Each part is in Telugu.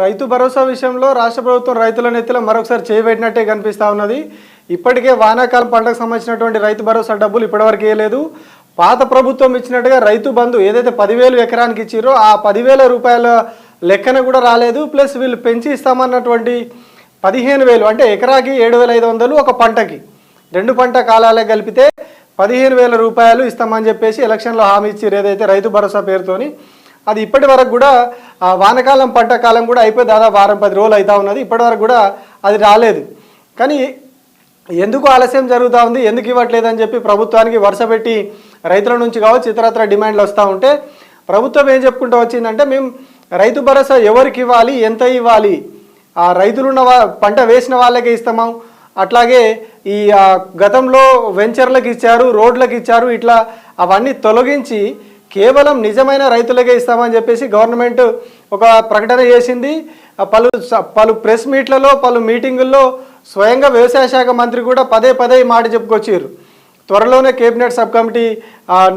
రైతు భరోసా విషయంలో రాష్ట్ర ప్రభుత్వం రైతుల నెత్తిలో మరొకసారి చేయబెట్టినట్టే కనిపిస్తూ ఉన్నది. ఇప్పటికే వానాకాలం పంటకు సంబంధించినటువంటి రైతు భరోసా డబ్బులు ఇప్పటివరకు ఇవ్వలేదు. పాత ప్రభుత్వం ఇచ్చినట్టుగా రైతు బంధు ఏదైతే 10,000 ఎకరానికి ఇచ్చిరో ఆ 10,000 రూపాయల లెక్కన కూడా రాలేదు. ప్లస్ వీళ్ళు పెంచి ఇస్తామన్నటువంటి 15,000 అంటే ఎకరాకి 7,500 ఒక పంటకి 2 పంట కాలాలే కలిపితే 15,000 రూపాయలు ఇస్తామని చెప్పేసి ఎలక్షన్లో హామీ ఇచ్చారు ఏదైతే రైతు భరోసా పేరుతోని. అది ఇప్పటి వరకు కూడా వానకాలం పంట కాలం కూడా అయిపోయి దాదాపు 10 రోజులు అవుతా ఉన్నది. ఇప్పటి వరకు కూడా అది రాలేదు. కానీ ఎందుకు ఆలస్యం జరుగుతూ ఉంది, ఎందుకు ఇవ్వట్లేదు అని చెప్పి ప్రభుత్వానికి వరుస పెట్టి రైతుల నుంచి కావచ్చు ఇతరత్ర డిమాండ్లు వస్తూ ఉంటే ప్రభుత్వం ఏం చెప్పుకుంటూ వచ్చిందంటే మేము రైతు భరోసా ఎవరికి ఇవ్వాలి, ఎంత ఇవ్వాలి, ఆ రైతులున్న పంట వేసిన వాళ్ళకే ఇస్తాము, అట్లాగే ఈ గతంలో వెంచర్లకు ఇచ్చారు, రోడ్లకు ఇచ్చారు, ఇట్లా అవన్నీ తొలగించి కేవలం నిజమైన రైతులకే ఇస్తామని చెప్పేసి గవర్నమెంట్ ఒక ప్రకటన చేసింది. పలు ప్రెస్ మీట్లలో పలు మీటింగుల్లో స్వయంగా వ్యవసాయ శాఖ మంత్రి కూడా పదే ఈ మాట చెప్పుకొచ్చారు. త్వరలోనే కేబినెట్ సబ్ కమిటీ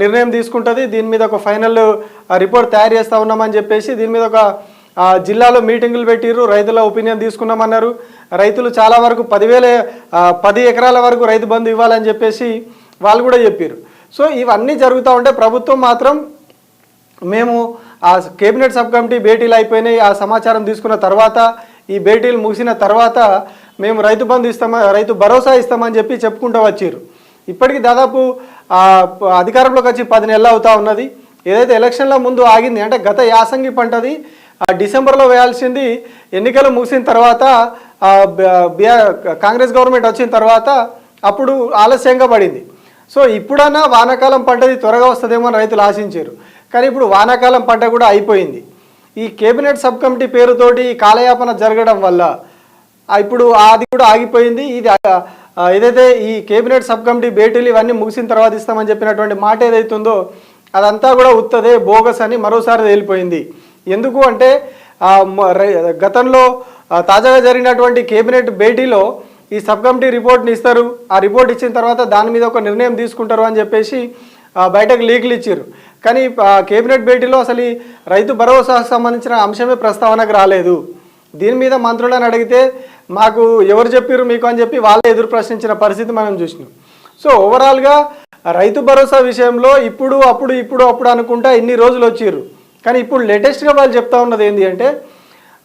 నిర్ణయం తీసుకుంటుంది, దీని మీద ఒక ఫైనల్ రిపోర్ట్ తయారు చేస్తూ ఉన్నామని చెప్పేసి దీని మీద ఒక జిల్లాలో మీటింగులు పెట్టిర్రు, రైతుల ఒపీనియన్ తీసుకున్నామన్నారు. రైతులు చాలా వరకు 10 ఎకరాల వరకు రైతు బంధు ఇవ్వాలని చెప్పేసి వాళ్ళు కూడా చెప్పారు. సో ఇవన్నీ జరుగుతూ ఉంటే ప్రభుత్వం మాత్రం మేము ఆ కేబినెట్ సబ్ కమిటీ భేటీలు అయిపోయినాయి, ఆ సమాచారం తీసుకున్న తర్వాత ఈ భేటీలు ముగిసిన తర్వాత మేము రైతు బంధు రైతు భరోసా ఇస్తామని చెప్పి చెప్పుకుంటూ వచ్చారు. ఇప్పటికీ దాదాపు అధికారంలోకి వచ్చి 10 నెలలు అవుతా ఉన్నది. ఏదైతే ఎలక్షన్ల ముందు ఆగింది అంటే గత యాసంగి పంటది డిసెంబర్లో వేయాల్సింది ఎన్నికలు ముగిసిన తర్వాత కాంగ్రెస్ గవర్నమెంట్ వచ్చిన తర్వాత అప్పుడు ఆలస్యంగా పడింది. సో ఇప్పుడన్నా వానాకాలం పంటది త్వరగా వస్తుందేమో అని రైతులు ఆశించారు. కానీ ఇప్పుడు వానాకాలం పంట కూడా అయిపోయింది. ఈ కేబినెట్ సబ్ కమిటీ పేరుతోటి కాలయాపన జరగడం వల్ల ఇప్పుడు అది కూడా ఆగిపోయింది. ఇది ఏదైతే ఈ కేబినెట్ సబ్ కమిటీ భేటీలు ఇవన్నీ ముగిసిన తర్వాత ఇస్తామని చెప్పినటువంటి మాట ఏదైతుందో అదంతా కూడా ఉత్తదే, బోగస్ అని మరోసారి తేలిపోయింది. ఎందుకు అంటే గతంలో తాజాగా జరిగినటువంటి కేబినెట్ భేటీలో ఈ సబ్ కమిటీ రిపోర్ట్ని ఇస్తారు, ఆ రిపోర్ట్ ఇచ్చిన తర్వాత దాని మీద ఒక నిర్ణయం తీసుకుంటారు అని చెప్పేసి బయటకు లీకులు ఇచ్చారు. కానీ కేబినెట్ భేటీలో అసలు ఈ రైతు భరోసాకు సంబంధించిన అంశమే ప్రస్తావనకు రాలేదు. దీని మీద మంత్రులను అడిగితే మాకు ఎవరు చెప్పారు మీకు అని చెప్పి వాళ్ళే ఎదురు ప్రశ్నించిన పరిస్థితి మనం చూసినాం. సో ఓవరాల్గా రైతు భరోసా విషయంలో ఇప్పుడు అప్పుడు అనుకుంటా ఇన్ని రోజులు వచ్చారు. కానీ ఇప్పుడు లేటెస్ట్గా వాళ్ళు చెప్తా ఉన్నది ఏంటి అంటే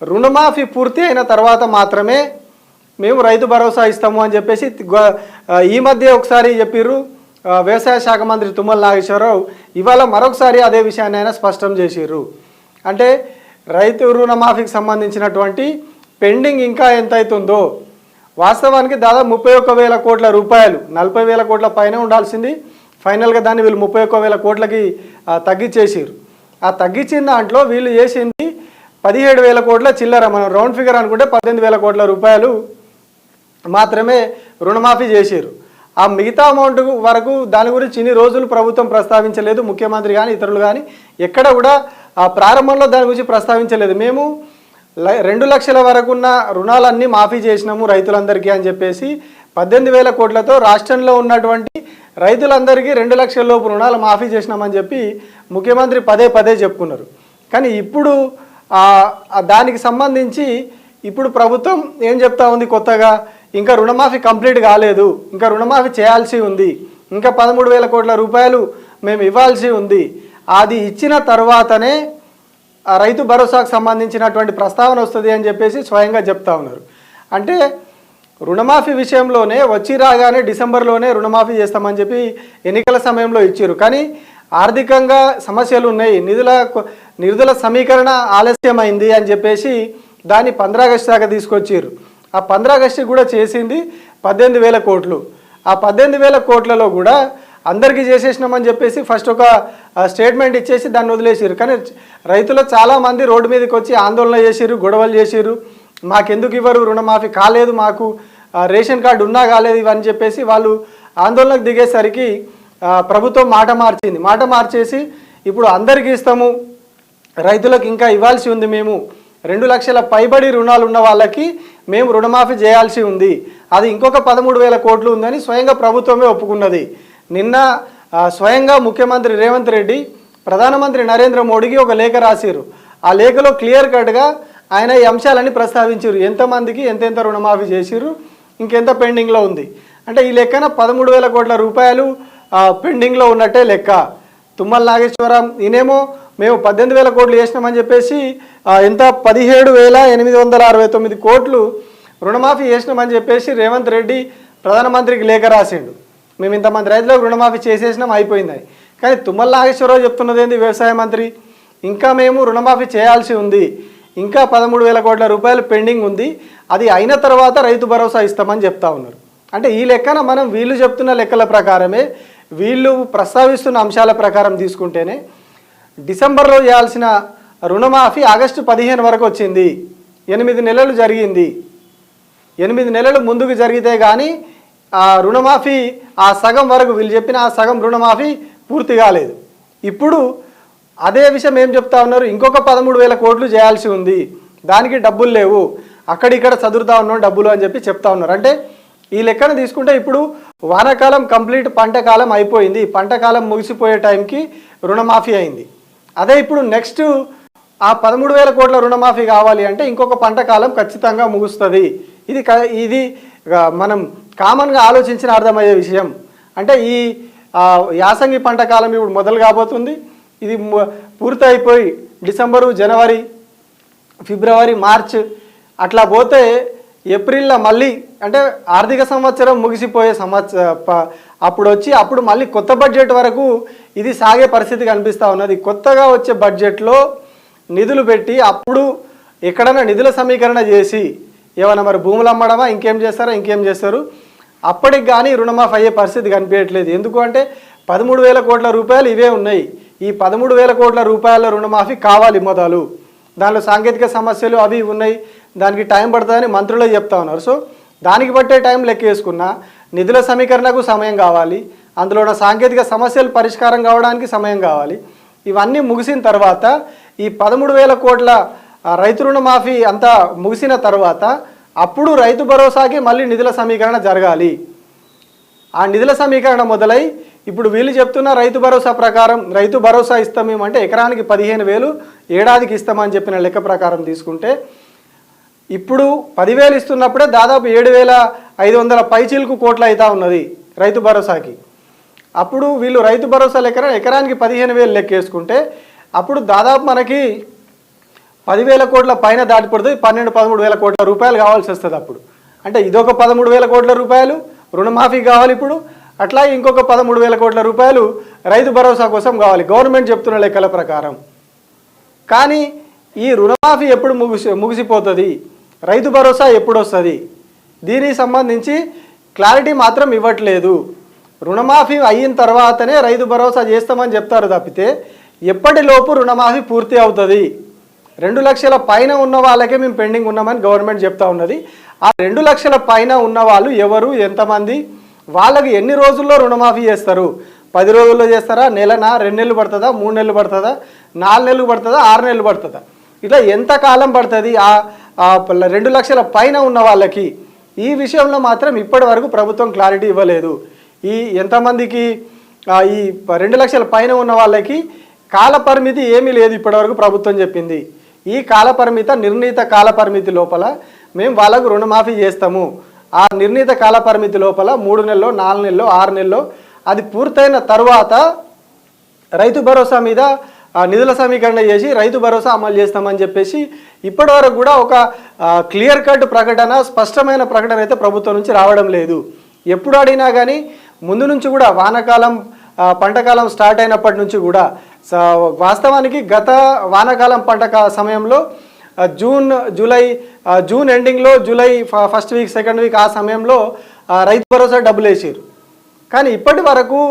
రుణమాఫీ పూర్తి అయిన తర్వాత మాత్రమే మేము రైతు భరోసా ఇస్తాము అని చెప్పేసి ఈ మధ్య ఒకసారి చెప్పారు వ్యవసాయ శాఖ మంత్రి తుమ్మల నాగేశ్వరరావు. ఇవాళ మరొకసారి అదే విషయాన్ని ఆయన స్పష్టం చేశారు. అంటే రైతు రుణమాఫీకి సంబంధించినటువంటి పెండింగ్ ఇంకా ఎంత అవుతుందో వాస్తవానికి దాదాపు 31,000 కోట్ల రూపాయలు, 40,000 కోట్ల పైన ఉండాల్సింది. ఫైనల్గా దాన్ని వీళ్ళు 31,000 కోట్లకి తగ్గించేసారు. ఆ తగ్గించిన దాంట్లో వీళ్ళు చేసింది 17,000 కోట్ల చిల్లర, మనం రౌండ్ ఫిగర్ అనుకుంటే 18,000 కోట్ల రూపాయలు మాత్రమే రుణమాఫీ చేశారు. ఆ మిగతా అమౌంట్ వరకు దాని గురించి ఇన్ని రోజులు ప్రభుత్వం ప్రస్తావించలేదు, ముఖ్యమంత్రి కానీ ఇతరులు కానీ ఎక్కడ కూడా ప్రారంభంలో దాని గురించి ప్రస్తావించలేదు. మేము 2 లక్షల వరకు ఉన్న రుణాలన్నీ మాఫీ చేసినాము రైతులందరికీ అని చెప్పేసి 18,000 కోట్లతో రాష్ట్రంలో ఉన్నటువంటి రైతులందరికీ 2 లక్షల లోపు రుణాలు మాఫీ చేసినామని చెప్పి ముఖ్యమంత్రి పదే చెప్పుకున్నారు. కానీ ఇప్పుడు దానికి సంబంధించి ఇప్పుడు ప్రభుత్వం ఏం చెప్తా ఉంది కొత్తగా, ఇంకా రుణమాఫీ కంప్లీట్ కాలేదు, ఇంకా రుణమాఫీ చేయాల్సి ఉంది, ఇంకా 13,000 కోట్ల రూపాయలు మేము ఇవ్వాల్సి ఉంది, అది ఇచ్చిన తర్వాతనే రైతు భరోసాకు సంబంధించినటువంటి ప్రస్తావన వస్తుంది అని చెప్పేసి స్వయంగా చెప్తా ఉన్నారు. అంటే రుణమాఫీ విషయంలోనే వచ్చి రాగానే డిసెంబర్లోనే రుణమాఫీ చేస్తామని చెప్పి ఎన్నికల సమయంలో ఇచ్చారు. కానీ ఆర్థికంగా సమస్యలు ఉన్నాయి, నిధుల సమీకరణ ఆలస్యమైంది అని చెప్పేసి దాన్ని 15 ఆగస్టు దాకా తీసుకొచ్చారు. ఆ 15 ఆగస్టు కూడా చేసింది 18,000 కోట్లు. ఆ 18,000 కోట్లలో కూడా అందరికీ చేసేసినామని చెప్పేసి ఫస్ట్ ఒక స్టేట్మెంట్ ఇచ్చేసి దాన్ని వదిలేసారు. కానీ రైతులు చాలామంది రోడ్డు మీదకి వచ్చి ఆందోళన చేసారు, గొడవలు చేసారు. మాకెందుకు ఇవ్వరు, రుణమాఫీ కాలేదు, మాకు రేషన్ కార్డు ఉన్నా కాలేదు, ఇవని చెప్పేసి వాళ్ళు ఆందోళనకు దిగేసరికి ప్రభుత్వం మాట మార్చేసి ఇప్పుడు అందరికీ ఇస్తాము, రైతులకు ఇంకా ఇవ్వాల్సి ఉంది, మేము 2 లక్షల పైబడి రుణాలు ఉన్న వాళ్ళకి మేము రుణమాఫీ చేయాల్సి ఉంది, అది ఇంకొక 13,000 కోట్లు ఉందని స్వయంగా ప్రభుత్వమే ఒప్పుకున్నది. నిన్న స్వయంగా ముఖ్యమంత్రి రేవంత్ రెడ్డి ప్రధానమంత్రి నరేంద్ర మోడీకి ఒక లేఖ రాశారు. ఆ లేఖలో క్లియర్ కట్గా ఆయన ఈ అంశాలన్నీ ప్రస్తావించారు. ఎంతమందికి ఎంతెంత రుణమాఫీ చేసిరు, ఇంకెంత పెండింగ్లో ఉంది అంటే ఈ లెక్కన 13,000 కోట్ల రూపాయలు పెండింగ్లో ఉన్నట్టే లెక్క. తుమ్మల నాగేశ్వరం ఈయనేమో మేము 18,000 కోట్లు చేసినామని చెప్పేసి ఎంత 17,869 కోట్లు రుణమాఫీ చేసినామని చెప్పేసి రేవంత్ రెడ్డి ప్రధానమంత్రికి లేఖ రాసిండు. మేము ఇంతమంది రైతులకు రుణమాఫీ చేసేసినాం అయిపోయింది. కానీ తుమ్మల నాగేశ్వరరావు చెప్తున్నది ఏంది, వ్యవసాయ మంత్రి ఇంకా మేము రుణమాఫీ చేయాల్సి ఉంది, ఇంకా 13,000 కోట్ల రూపాయలు పెండింగ్ ఉంది, అది అయిన తర్వాత రైతు భరోసా ఇస్తామని చెప్తా ఉన్నారు. అంటే ఈ లెక్కన మనం వీళ్ళు చెప్తున్న లెక్కల ప్రకారమే, వీళ్ళు ప్రస్తావిస్తున్న అంశాల ప్రకారం తీసుకుంటేనే డిసెంబర్లో చేయాల్సిన రుణమాఫీ ఆగస్టు 15 వరకు వచ్చింది. 8 నెలలు జరిగింది. 8 నెలలు ముందుకు జరిగితే కానీ ఆ రుణమాఫీ ఆ సగం వరకు వీళ్ళు చెప్పిన ఆ సగం రుణమాఫీ పూర్తి కాలేదు. ఇప్పుడు అదే విషయం ఏం చెప్తా ఉన్నారు, ఇంకొక 13,000 కోట్లు చేయాల్సి ఉంది, దానికి డబ్బులు లేవు, అక్కడిక్కడ చదువుతా ఉన్నాం డబ్బులు అని చెప్పి చెప్తా ఉన్నారు. అంటే ఈ లెక్కన తీసుకుంటే ఇప్పుడు వానాకాలం కంప్లీట్ పంట కాలం అయిపోయింది, పంట కాలం ముగిసిపోయే టైంకి రుణమాఫీ అయింది. అదే ఇప్పుడు నెక్స్ట్ ఆ 13,000 కోట్ల రుణమాఫీ కావాలి అంటే ఇంకొక పంట కాలం ఖచ్చితంగా ముగుస్తుంది. ఇది మనం కామన్గా ఆలోచించిన అర్థమయ్యే విషయం. అంటే ఈ యాసంగి పంట కాలం ఇప్పుడు మొదలు కాబోతుంది. ఇది పూర్తి అయిపోయి డిసెంబరు, జనవరి, ఫిబ్రవరి, మార్చ్ అట్లా పోతే ఏప్రిల్లో మళ్ళీ అంటే ఆర్థిక సంవత్సరం ముగిసిపోయే అప్పుడు మళ్ళీ కొత్త బడ్జెట్ వరకు ఇది సాగే పరిస్థితి కనిపిస్తూ ఉన్నది. కొత్తగా వచ్చే బడ్జెట్లో నిధులు పెట్టి అప్పుడు ఎక్కడైనా నిధుల సమీకరణ చేసి ఏమైనా మరి భూములు అమ్మడమా ఇంకేం చేస్తారు అప్పటికి కానీ రుణమాఫీ అయ్యే పరిస్థితి కనిపించట్లేదు. ఎందుకు అంటే 13,000 కోట్ల రూపాయలు ఇవే ఉన్నాయి. ఈ 13,000 కోట్ల రూపాయల రుణమాఫీ కావాలి మొదలు, దానిలో సాంకేతిక సమస్యలు అవి ఉన్నాయి, దానికి టైం పడుతుందని మంత్రులే చెప్తా ఉన్నారు. సో దానికి బట్టే టైం లెక్క వేసుకున్నా నిధుల సమీకరణకు సమయం కావాలి, అందులో ఉన్న సాంకేతిక సమస్యలు పరిష్కారం కావడానికి సమయం కావాలి. ఇవన్నీ ముగిసిన తర్వాత ఈ 13,000 కోట్ల రైతు రుణమాఫీ అంతా ముగిసిన తర్వాత అప్పుడు రైతు భరోసాకి మళ్ళీ నిధుల సమీకరణ జరగాలి. ఆ నిధుల సమీకరణ మొదలై ఇప్పుడు వీళ్ళు చెప్తున్న రైతు భరోసా ప్రకారం రైతు భరోసా ఇస్తాం మేమంటే ఎకరానికి 15,000 ఏడాదికి ఇస్తామని చెప్పిన లెక్క ప్రకారం తీసుకుంటే ఇప్పుడు 10,000 ఇస్తున్నప్పుడే దాదాపు 7,500 పైచీలకు కోట్లు అవుతా ఉన్నది రైతు భరోసాకి. అప్పుడు వీళ్ళు రైతు భరోసా లెక్కన ఎకరానికి 15,000 లెక్కేసుకుంటే అప్పుడు దాదాపు మనకి 10,000 కోట్ల పైన దాటిపడుతుంది, 12-13,000 కోట్ల రూపాయలు కావాల్సి వస్తుంది. అప్పుడు అంటే ఇదొక 13,000 కోట్ల రూపాయలు రుణమాఫీ కావాలి ఇప్పుడు, అట్లా ఇంకొక 13,000 కోట్ల రూపాయలు రైతు భరోసా కోసం కావాలి గవర్నమెంట్ చెప్తున్న లెక్కల ప్రకారం. కానీ ఈ రుణమాఫీ ఎప్పుడు ముగిసిపోతుంది, రైతు భరోసా ఎప్పుడు వస్తుంది, దీనికి సంబంధించి క్లారిటీ మాత్రం ఇవ్వట్లేదు. రుణమాఫీ అయిన తర్వాతనే రైతు భరోసా చేస్తామని చెప్తారు తప్పితే ఎప్పటిలోపు రుణమాఫీ పూర్తి అవుతుంది, 2 లక్షల పైన ఉన్న వాళ్ళకే మేము పెండింగ్ ఉన్నామని గవర్నమెంట్ చెప్తా ఉన్నది. ఆ 2 లక్షల పైన ఉన్న వాళ్ళు ఎవరు, ఎంతమంది, వాళ్ళకి ఎన్ని రోజుల్లో రుణమాఫీ చేస్తారు, 10 రోజుల్లో చేస్తారా, నెలనా, 2 నెలలు పడుతుందా, 3 నెలలు పడుతుందా, 4 నెలలు పడుతుందా, 6 నెలలు పడుతుందా, ఇట్లా ఎంత కాలం పడుతుంది ఆ 2 లక్షల పైన ఉన్న వాళ్ళకి? ఈ విషయంలో మాత్రం ఇప్పటి వరకు ప్రభుత్వం క్లారిటీ ఇవ్వలేదు. ఈ ఎంతమందికి ఈ 2 లక్షల పైన ఉన్న వాళ్ళకి కాల పరిమితి ఏమీ లేదు ఇప్పటివరకు ప్రభుత్వం చెప్పింది. ఈ నిర్ణీత కాల పరిమితి లోపల మేము వాళ్ళకు రుణమాఫీ చేస్తాము, ఆ నిర్ణీత కాల పరిమితి లోపల 3 నెలలో, 4 నెలలో, 6 నెలలో అది పూర్తయిన తర్వాత రైతు భరోసా మీద నిధుల సమీకరణ చేసి రైతు భరోసా అమలు చేస్తామని చెప్పేసి ఇప్పటివరకు కూడా ఒక క్లియర్ కట్ ప్రకటన, స్పష్టమైన ప్రకటన అయితే ప్రభుత్వం నుంచి రావడం లేదు. ఎప్పుడు అడిగినా కానీ ముందు నుంచి కూడా వానాకాలం పంటకాలం స్టార్ట్ అయినప్పటి నుంచి కూడా వాస్తవానికి గత వానాకాలం పంట సమయంలో జూన్ ఎండింగ్లో, July first week, second week ఆ సమయంలో రైతు భరోసా డబ్బులు వేసారు. కానీ ఇప్పటి వరకు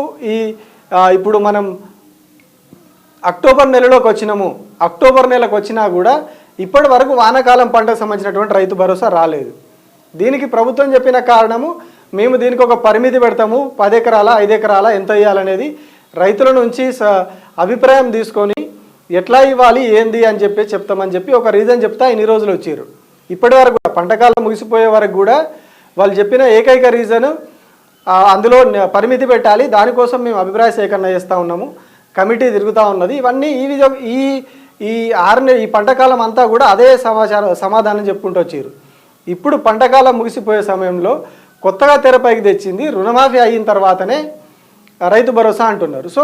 ఇప్పుడు మనం అక్టోబర్ నెలలోకి వచ్చినాము, అక్టోబర్ నెలకు వచ్చినా కూడా ఇప్పటి వరకు వానాకాలం పంటకు సంబంధించినటువంటి రైతు భరోసా రాలేదు. దీనికి ప్రభుత్వం చెప్పిన కారణము మేము దీనికి ఒక పరిమితి పెడతాము, 10 ఎకరాల 5 ఎకరాల ఎంత ఇవ్వాలనేది రైతుల నుంచి అభిప్రాయం తీసుకొని ఎట్లా ఇవ్వాలి ఏంది అని చెప్పి చెప్తామని చెప్పి ఒక రీజన్ చెప్తా ఇన్ని రోజులు వచ్చారు. ఇప్పటి వరకు కూడా పంటకాలం ముగిసిపోయే వరకు కూడా వాళ్ళు చెప్పిన ఏకైక రీజన్ అందులో పరిమితి పెట్టాలి, దానికోసం మేము అభిప్రాయ సేకరణ చేస్తూ ఉన్నాము, కమిటీ తిరుగుతూ ఉన్నది. ఇవన్నీ ఈ పంటకాలం అంతా కూడా అదే సమాధానం చెప్పుకుంటూ వచ్చారు. ఇప్పుడు పంటకాలం ముగిసిపోయే సమయంలో కొత్తగా తెరపైకి తెచ్చింది రుణమాఫీ అయిన తర్వాతనే రైతు భరోసా అంటున్నారు. సో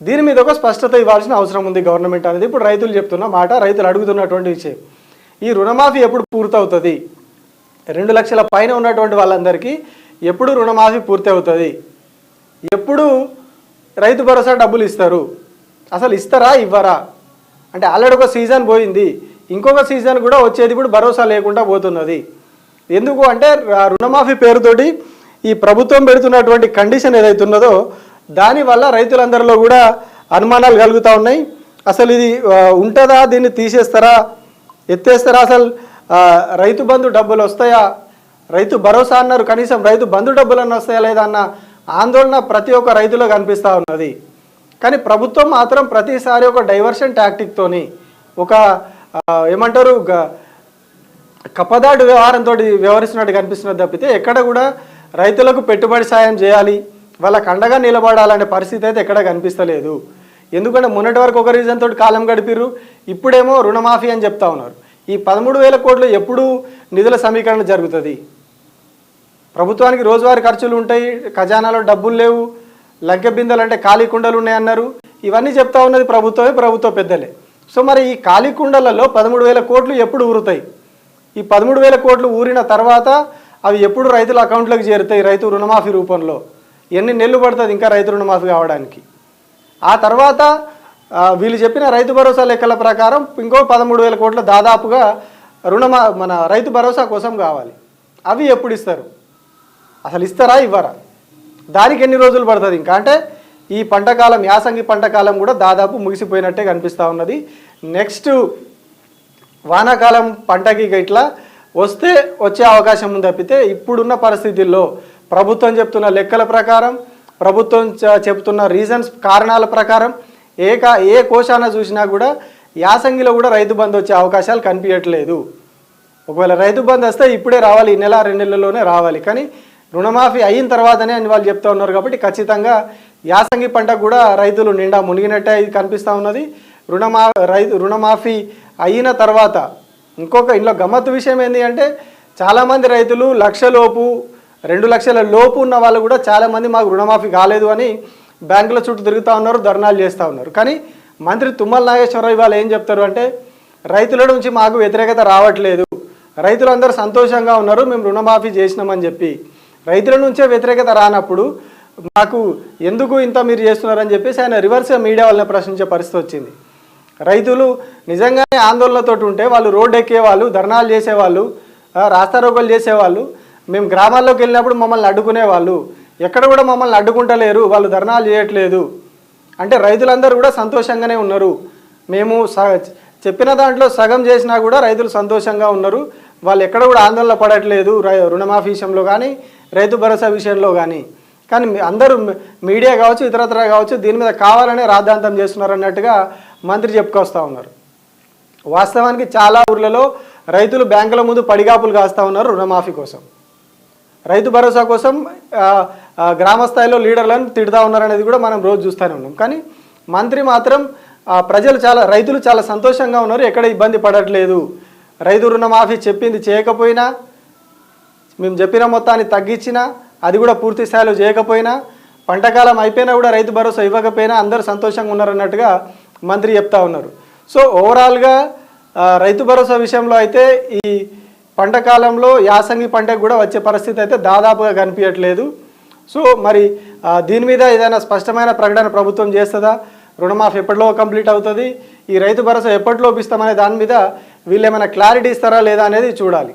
దీని మీద ఒక స్పష్టత ఇవ్వాల్సిన అవసరం ఉంది గవర్నమెంట్ అనేది ఇప్పుడు రైతులు చెప్తున్న మాట, రైతులు అడుగుతున్నటువంటి విషయం. ఈ రుణమాఫీ ఎప్పుడు పూర్తవుతుంది? 2 లక్షల పైన ఉన్నటువంటి వాళ్ళందరికీ ఎప్పుడు రుణమాఫీ పూర్తి అవుతుంది? ఎప్పుడు రైతు భరోసా డబ్బులు ఇస్తారు? అసలు ఇస్తారా ఇవ్వరా? అంటే ఆల్రెడీ ఒక సీజన్ పోయింది, ఇంకొక సీజన్ కూడా వచ్చేది ఇప్పుడు భరోసా లేకుండా పోతున్నది. ఎందుకు అంటే రుణమాఫీ పేరుతోటి ఈ ప్రభుత్వం పెడుతున్నటువంటి కండిషన్ ఏదైతే ఉన్నదో దానివల్ల రైతులందరిలో కూడా అనుమానాలు కలుగుతూ ఉన్నాయి. అసలు ఇది ఉంటుందా, దీన్ని తీసేస్తారా, ఎత్తేస్తారా, అసలు రైతు బంధు డబ్బులు వస్తాయా, రైతు భరోసా అన్నారు, కనీసం రైతు బంధు డబ్బులు అన్న వస్తాయా లేదా అన్న ఆందోళన ప్రతి ఒక్క రైతులో కనిపిస్తూ ఉన్నది. కానీ ప్రభుత్వం మాత్రం ప్రతిసారి ఒక డైవర్షన్ టాక్టిక్తోని ఒక ఏమంటారు కప్పదాటు వ్యవహారంతో వ్యవహరిస్తున్నట్టు కనిపిస్తున్నది తప్పితే ఎక్కడ కూడా రైతులకు పెట్టుబడి సాయం చేయాలి, వాళ్ళకు అండగా నిలబడాలనే పరిస్థితి అయితే ఎక్కడ కనిపిస్తలేదు. ఎందుకంటే మొన్నటి వరకు ఒక రీజన్ తోటి కాలం గడిపిర్రు, ఇప్పుడేమో రుణమాఫీ అని చెప్తా ఉన్నారు. ఈ 13,000 కోట్లు ఎప్పుడు నిధుల సమీకరణ జరుగుతుంది? ప్రభుత్వానికి రోజువారీ ఖర్చులు ఉంటాయి, ఖజానాలో డబ్బులు లేవు, లంకె బిందెలు అంటే ఖాళీ కుండలు ఉన్నాయన్నారు. ఇవన్నీ చెప్తా ఉన్నది ప్రభుత్వమే, ప్రభుత్వ పెద్దలే. సో మరి ఈ ఖాళీ కుండలలో 13,000 కోట్లు ఎప్పుడు ఊరుతాయి? ఈ 13,000 కోట్లు ఊరిన తర్వాత అవి ఎప్పుడు రైతుల అకౌంట్లోకి చేరుతాయి రైతు రుణమాఫీ రూపంలో? ఎన్ని నెలలు పడుతుంది ఇంకా రైతు రుణమాఫీ కావడానికి? ఆ తర్వాత వీళ్ళు చెప్పిన రైతు భరోసా లెక్కల ప్రకారం ఇంకో 13,000 కోట్ల దాదాపుగా మన రైతు భరోసా కోసం కావాలి. అవి ఎప్పుడు ఇస్తారు? అసలు ఇస్తారా ఇవ్వరా? దానికి ఎన్ని రోజులు పడుతుంది ఇంకా? అంటే ఈ పంటకాలం, యాసంగి పంటకాలం కూడా దాదాపు ముగిసిపోయినట్టే కనిపిస్తూ ఉన్నది. నెక్స్ట్ వానాకాలం పంటకి ఇట్లా వచ్చే అవకాశం ఉంది తప్పితే ఇప్పుడున్న పరిస్థితుల్లో ప్రభుత్వం చెప్తున్న లెక్కల ప్రకారం, ప్రభుత్వం చెప్తున్న రీజన్స్ కారణాల ప్రకారం ఏ కోశాన చూసినా కూడా యాసంగిలో కూడా రైతు బంధు వచ్చే అవకాశాలు కనిపించట్లేదు. ఒకవేళ రైతు బంధు వస్తే ఇప్పుడే రావాలి, ఈ నెల 2 నెలల్లోనే రావాలి. కానీ రుణమాఫీ అయిన తర్వాతనే అని వాళ్ళు చెప్తూ ఉన్నారు కాబట్టి ఖచ్చితంగా యాసంగి పంటకు కూడా రైతులు నిండా మునిగినట్టే కనిపిస్తూ ఉన్నది. రుణమాఫీ అయిన తర్వాత ఇందులో గమ్మత్తు విషయం ఏంటి అంటే చాలామంది రైతులు 1 లక్ష లోపు 2 లక్షల లోపు ఉన్న వాళ్ళు కూడా చాలామంది మాకు రుణమాఫీ కాలేదు అని బ్యాంకుల చుట్టూ తిరుగుతూ ఉన్నారు, ధర్నాలు చేస్తూ ఉన్నారు. కానీ మంత్రి తుమ్మల నాగేశ్వరరావు ఇవాళ ఏం చెప్తారు అంటే రైతుల నుంచి మాకు వ్యతిరేకత రావట్లేదు, రైతులందరూ సంతోషంగా ఉన్నారు, మేము రుణమాఫీ చేసినామని చెప్పి. రైతుల నుంచే వ్యతిరేకత రానప్పుడు మాకు ఎందుకు ఇంత మీరు చేస్తున్నారని చెప్పేసి ఆయన రివర్స్గా మీడియా వాళ్ళని ప్రశ్నించే పరిస్థితి వచ్చింది. రైతులు నిజంగానే ఆందోళనతో ఉంటే వాళ్ళు రోడ్డు ఎక్కేవాళ్ళు, ధర్నాలు చేసేవాళ్ళు, రాస్తారోకోలు చేసేవాళ్ళు, మేము గ్రామాల్లోకి వెళ్ళినప్పుడు మమ్మల్ని అడ్డుకునేవాళ్ళు, ఎక్కడ కూడా మమ్మల్ని అడ్డుకుంటలేరు, వాళ్ళు ధర్నాలు చేయట్లేదు అంటే రైతులందరూ కూడా సంతోషంగానే ఉన్నారు, మేము చెప్పిన దాంట్లో సగం చేసినా కూడా రైతులు సంతోషంగా ఉన్నారు, వాళ్ళు ఎక్కడ కూడా ఆందోళన పడట్లేదు రుణమాఫీ విషయంలో కానీ రైతు భరోసా విషయంలో కానీ. కానీ అందరూ మీడియా కావచ్చు, ఇతరత్ర కావచ్చు, దీని మీద కావాలనే రాద్ధాంతం చేస్తున్నారు అన్నట్టుగా మంత్రి చెప్పుకొస్తూ ఉన్నారు. వాస్తవానికి చాలా ఊర్లలో రైతులు బ్యాంకుల ముందు పడిగాపులు కాస్తూ ఉన్నారు రుణమాఫీ కోసం, రైతు భరోసా కోసం గ్రామ స్థాయిలో లీడర్లను తిడుతూ ఉన్నారు అనేది కూడా మనం రోజు చూస్తూనే ఉన్నాం. కానీ మంత్రి మాత్రం రైతులు చాలా సంతోషంగా ఉన్నారు, ఎక్కడ ఇబ్బంది పడట్లేదు, రైతు రుణమాఫీ చెప్పింది చేయకపోయినా, మేము చెప్పిన మొత్తాన్ని తగ్గించినా, అది కూడా పూర్తి స్థాయిలో చేయకపోయినా, పంటకాలం అయిపోయినా కూడా రైతు భరోసా ఇవ్వకపోయినా అందరూ సంతోషంగా ఉన్నారన్నట్టుగా మంత్రి చెప్తా ఉన్నారు. సో ఓవరాల్గా రైతు భరోసా విషయంలో అయితే ఈ పంటకాలంలో యాసంగి పంటకు కూడా వచ్చే పరిస్థితి అయితే దాదాపుగా కనిపించట్లేదు. సో మరి దీని మీద ఏదైనా స్పష్టమైన ప్రకటన ప్రభుత్వం చేస్తుందా, రుణమాఫీ ఎప్పటిలో కంప్లీట్ అవుతుంది, ఈ రైతు భరోసా ఎప్పటిలో ఇస్తామనే దాని మీద వీళ్ళు ఏమైనా క్లారిటీ ఇస్తారా లేదా అనేది చూడాలి.